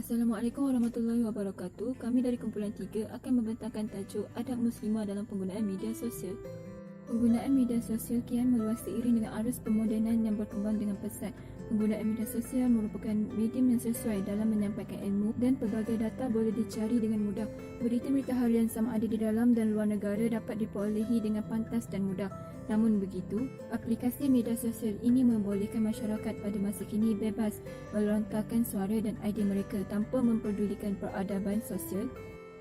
Assalamualaikum warahmatullahi wabarakatuh. Kami dari kumpulan 3 akan membentangkan tajuk adab muslimah dalam penggunaan media sosial. Penggunaan media sosial kian meluas seiring dengan arus pemodenan yang berkembang dengan pesat. Penggunaan media sosial merupakan medium yang sesuai dalam menyampaikan ilmu dan pelbagai data boleh dicari dengan mudah. Berita-berita harian sama ada di dalam dan luar negara dapat diperolehi dengan pantas dan mudah. Namun begitu, aplikasi media sosial ini membolehkan masyarakat pada masa kini bebas melontarkan suara dan idea mereka tanpa memperdulikan peradaban sosial.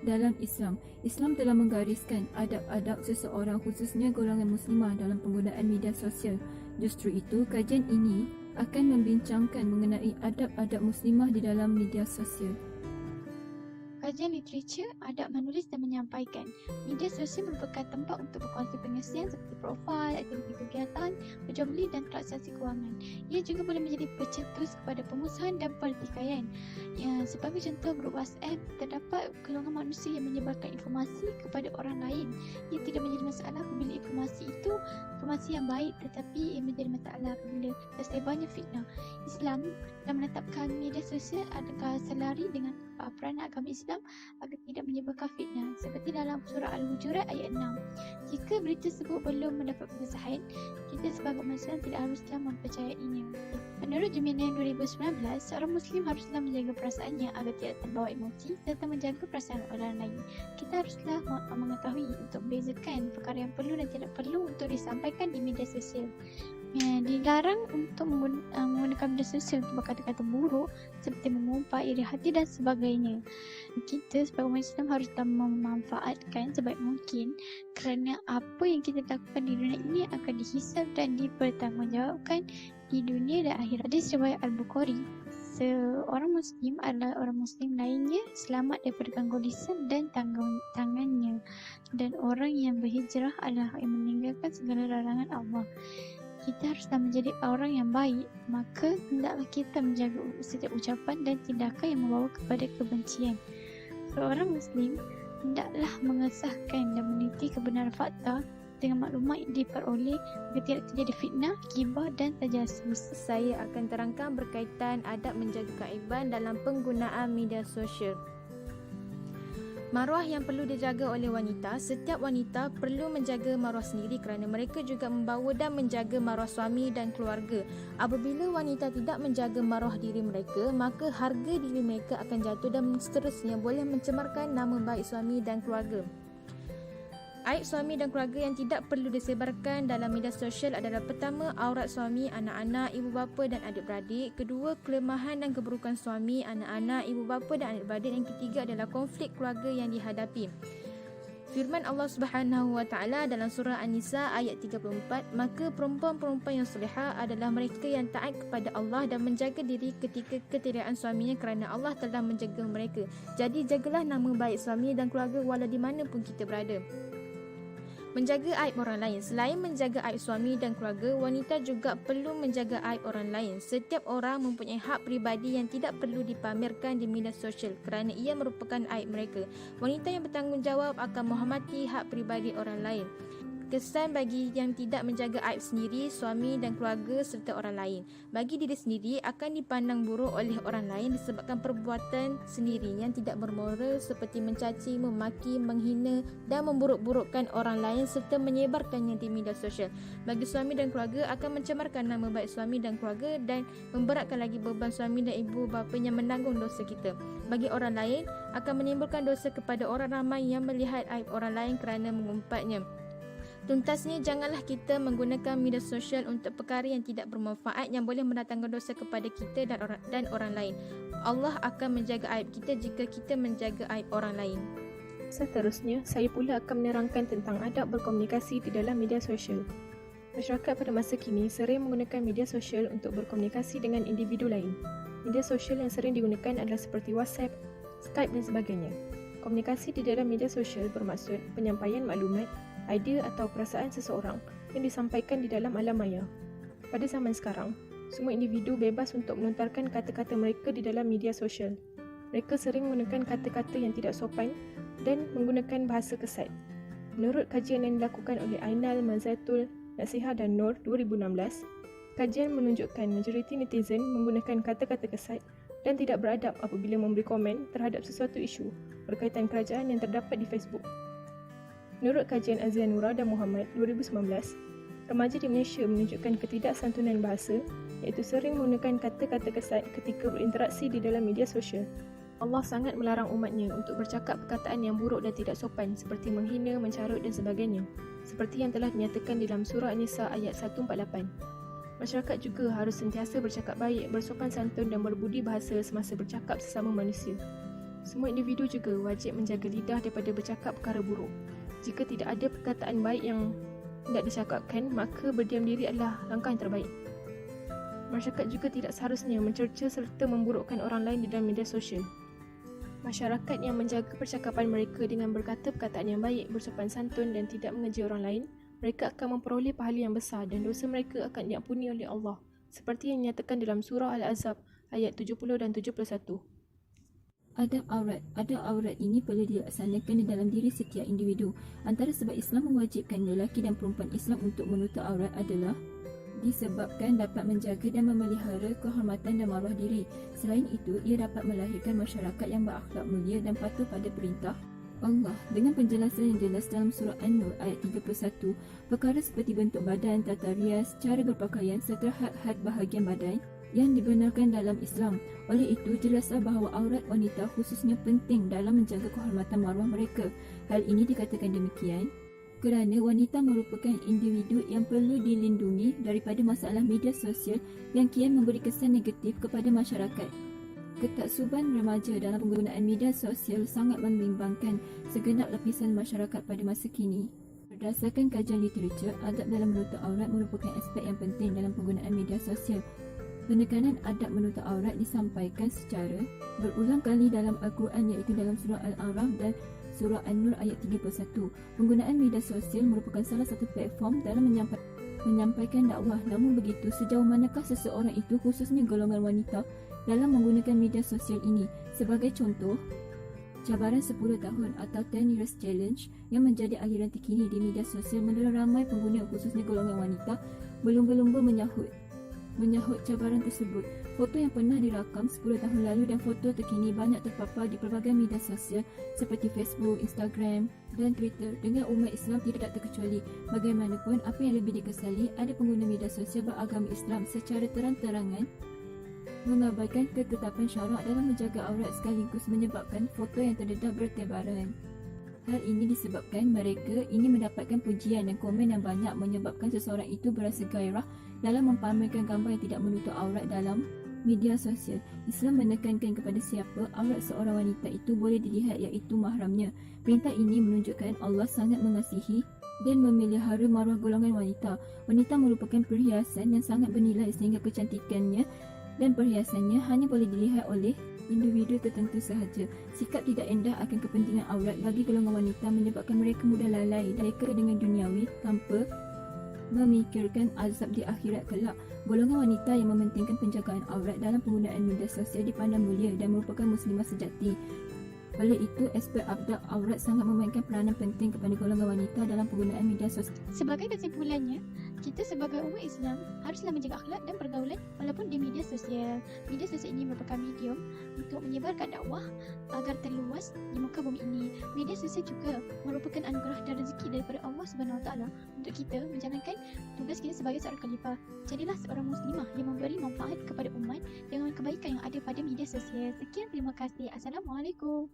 Dalam Islam, Islam telah menggariskan adab-adab seseorang khususnya golongan muslimah dalam penggunaan media sosial. Justru itu, kajian ini akan membincangkan mengenai adab-adab muslimah di dalam media sosial. Kajian literatur, adab menulis dan menyampaikan. Media sosial merupakan tempat untuk berkongsi pengisian seperti profil, aktiviti kegiatan, berjual beli dan transaksi kewangan. Ia juga boleh menjadi pencetus kepada pengusahaan dan pertikaian. Sebagai contoh, grup WhatsApp, terdapat golongan manusia yang menyebarkan informasi kepada orang lain. Ia tidak menjadi masalah apabila informasi itu informasi yang baik, tetapi ia menjadi masalah apabila tersebarnya fitnah. Islam telah menetapkan media sosial adalah selari dengan peranan agama Islam agar tidak menyebarkan fitnah, seperti dalam surah Al-Hujurat ayat 6. Jika berita tersebut belum mendapat pengesahan, kita sebagai Muslim tidak haruslah mempercayainya. Menurut Jaminan 2019, seorang Muslim haruslah menjaga perasaannya agar tidak terbawa emosi serta menjaga perasaan orang lain. Kita haruslah mengetahui untuk membezakan perkara yang perlu dan tidak perlu untuk disampaikan di media sosial. Dilarang untuk menggunakan media sosial untuk berkata-kata buruk seperti mengumpat, iri hati dan sebagainya. Kita sebagai Muslim haruslah memanfaatkan sebaik mungkin kerana apa yang kita lakukan di dunia ini akan dihisab dan dipertanggungjawabkan di dunia dan akhirat. Hadis riwayat Al-Bukhari, seorang Muslim adalah orang Muslim lainnya selamat daripada gangguan lisan dan tangannya, dan orang yang berhijrah adalah yang meninggalkan segala larangan Allah. Kita haruslah menjadi orang yang baik, maka hendaklah kita menjaga setiap ucapan dan tindakan yang membawa kepada kebencian. Seorang Muslim hendaklah mengesahkan dan meneliti kebenaran fakta dengan maklumat yang diperoleh agar tidak terjadi fitnah, ghibah dan tajasus. Saya akan terangkan berkaitan adab menjaga keaiban dalam penggunaan media sosial. Maruah yang perlu dijaga oleh wanita. Setiap wanita perlu menjaga maruah sendiri kerana mereka juga membawa dan menjaga maruah suami dan keluarga. Apabila wanita tidak menjaga maruah diri mereka, maka harga diri mereka akan jatuh dan seterusnya boleh mencemarkan nama baik suami dan keluarga. Aib suami dan keluarga yang tidak perlu disebarkan dalam media sosial adalah: pertama, aurat suami, anak-anak, ibu bapa dan adik-beradik. Kedua, kelemahan dan keburukan suami, anak-anak, ibu bapa dan adik-beradik. Yang ketiga adalah konflik keluarga yang dihadapi. Firman Allah Subhanahu wa taala dalam surah An-Nisa ayat 34, maka perempuan-perempuan yang solehah adalah mereka yang taat kepada Allah dan menjaga diri ketika ketiadaan suaminya kerana Allah telah menjaga mereka. Jadi jagalah nama baik suami dan keluarga walau di mana pun kita berada. Menjaga aib orang lain. Selain menjaga aib suami dan keluarga, wanita juga perlu menjaga aib orang lain. Setiap orang mempunyai hak peribadi yang tidak perlu dipamerkan di media sosial kerana ia merupakan aib mereka. Wanita yang bertanggungjawab akan menghormati hak peribadi orang lain. Kesan bagi yang tidak menjaga aib sendiri, suami dan keluarga serta orang lain. Bagi diri sendiri akan dipandang buruk oleh orang lain disebabkan perbuatan sendiri yang tidak bermoral seperti mencaci, memaki, menghina dan memburuk-burukkan orang lain serta menyebarkannya di media sosial. Bagi suami dan keluarga akan mencemarkan nama baik suami dan keluarga dan memberatkan lagi beban suami dan ibu bapa yang menanggung dosa kita. Bagi orang lain akan menimbulkan dosa kepada orang ramai yang melihat aib orang lain kerana mengumpatnya. Tuntasnya, janganlah kita menggunakan media sosial untuk perkara yang tidak bermanfaat yang boleh mendatangkan dosa kepada kita dan orang lain. Allah akan menjaga aib kita jika kita menjaga aib orang lain. Seterusnya, saya pula akan menerangkan tentang adab berkomunikasi di dalam media sosial. Masyarakat pada masa kini sering menggunakan media sosial untuk berkomunikasi dengan individu lain. Media sosial yang sering digunakan adalah seperti WhatsApp, Skype dan sebagainya. Komunikasi di dalam media sosial bermaksud penyampaian maklumat, idea atau perasaan seseorang yang disampaikan di dalam alam maya. Pada zaman sekarang, semua individu bebas untuk melontarkan kata-kata mereka di dalam media sosial. Mereka sering menggunakan kata-kata yang tidak sopan dan menggunakan bahasa kesat. Menurut kajian yang dilakukan oleh Ainal, Mazatul, Nasiha dan Nur 2016, kajian menunjukkan majoriti netizen menggunakan kata-kata kesat dan tidak beradab apabila memberi komen terhadap sesuatu isu berkaitan kerajaan yang terdapat di Facebook. Menurut kajian Azianura dan Muhammad 2019, remaja di Malaysia menunjukkan ketidaksantunan bahasa iaitu sering menggunakan kata-kata kesat ketika berinteraksi di dalam media sosial. Allah sangat melarang umatnya untuk bercakap perkataan yang buruk dan tidak sopan seperti menghina, mencarut dan sebagainya, seperti yang telah dinyatakan dalam surah An-Nisa ayat 148. Masyarakat juga harus sentiasa bercakap baik, bersopan santun dan berbudi bahasa semasa bercakap sesama manusia. Semua individu juga wajib menjaga lidah daripada bercakap perkara buruk. Jika tidak ada perkataan baik yang tidak dicakapkan, maka berdiam diri adalah langkah yang terbaik. Masyarakat juga tidak seharusnya mencerca serta memburukkan orang lain di dalam media sosial. Masyarakat yang menjaga percakapan mereka dengan berkata perkataan yang baik, bersopan santun dan tidak mengeji orang lain, mereka akan memperoleh pahala yang besar dan dosa mereka akan diampuni oleh Allah, seperti yang dinyatakan dalam surah Al-Ahzab ayat 70 dan 71. Adab aurat. Adab aurat ini perlu dilaksanakan di dalam diri setiap individu. Antara sebab Islam mewajibkan lelaki dan perempuan Islam untuk menutup aurat adalah disebabkan dapat menjaga dan memelihara kehormatan dan maruah diri. Selain itu, ia dapat melahirkan masyarakat yang berakhlak mulia dan patuh pada perintah Allah. Dengan penjelasan yang jelas dalam surah An-Nur ayat 31, perkara seperti bentuk badan, tata rias, cara berpakaian serta had-had bahagian badan yang dibenarkan dalam Islam. Oleh itu, jelaslah bahawa aurat wanita khususnya penting dalam menjaga kehormatan maruah mereka. Hal ini dikatakan demikian kerana wanita merupakan individu yang perlu dilindungi daripada masalah media sosial yang kian memberi kesan negatif kepada masyarakat. Ketaksuban remaja dalam penggunaan media sosial sangat membimbangkan segenap lapisan masyarakat pada masa kini. Berdasarkan kajian literatur, adab dalam menutup aurat merupakan aspek yang penting dalam penggunaan media sosial. Penekanan adab menutup aurat disampaikan secara berulang kali dalam Al-Quran iaitu dalam surah Al-A'raf dan surah An-Nur ayat 31. Penggunaan media sosial merupakan salah satu platform dalam menyampaikan dakwah. Namun begitu, sejauh manakah seseorang itu, khususnya golongan wanita, dalam menggunakan media sosial ini? Sebagai contoh, cabaran 10 tahun atau 10 Years Challenge yang menjadi aliran terkini di media sosial menelan ramai pengguna khususnya golongan wanita berlumba-lumba menyahut cabaran tersebut. Foto yang pernah dirakam 10 tahun lalu dan foto terkini banyak terpapar di pelbagai media sosial seperti Facebook, Instagram dan Twitter. Dengan umat Islam tidak terkecuali. Bagaimanapun, apa yang lebih dikesali, ada pengguna media sosial beragama Islam secara terang-terangan mengabaikan ketetapan syarak dalam menjaga aurat sekaligus menyebabkan foto yang terdedah bertebaran. Hal ini disebabkan mereka ingin mendapatkan pujian dan komen yang banyak, menyebabkan seseorang itu berasa gairah dalam mempamerkan gambar yang tidak menutup aurat dalam media sosial. Islam menekankan kepada siapa aurat seorang wanita itu boleh dilihat iaitu mahramnya. Perintah ini menunjukkan Allah sangat mengasihi dan memelihara maruah golongan wanita. Wanita merupakan perhiasan yang sangat bernilai sehingga kecantikannya dan perhiasannya hanya boleh dilihat oleh individu tertentu sahaja. Sikap tidak endah akan kepentingan aurat bagi golongan wanita menyebabkan mereka mudah lalai dan mereka dengan duniawi tanpa memikirkan azab di akhirat kelak. Golongan wanita yang mementingkan penjagaan aurat dalam penggunaan media sosial dipandang mulia dan merupakan muslimah sejati. Oleh itu, aspek adab aurat sangat memainkan peranan penting kepada golongan wanita dalam penggunaan media sosial. Sebagai kesimpulannya, kita sebagai umat Islam haruslah menjaga akhlak dan pergaulan walaupun di media sosial. Media sosial ini merupakan medium untuk menyebarkan dakwah agar terluas di muka bumi ini. Media sosial juga merupakan anugerah dan rezeki daripada Allah SWT untuk kita menjalankan tugas kita sebagai seorang khalifah. Jadilah seorang muslimah yang memberi manfaat kepada umat dengan kebaikan yang ada pada media sosial. Sekian, terima kasih. Assalamualaikum.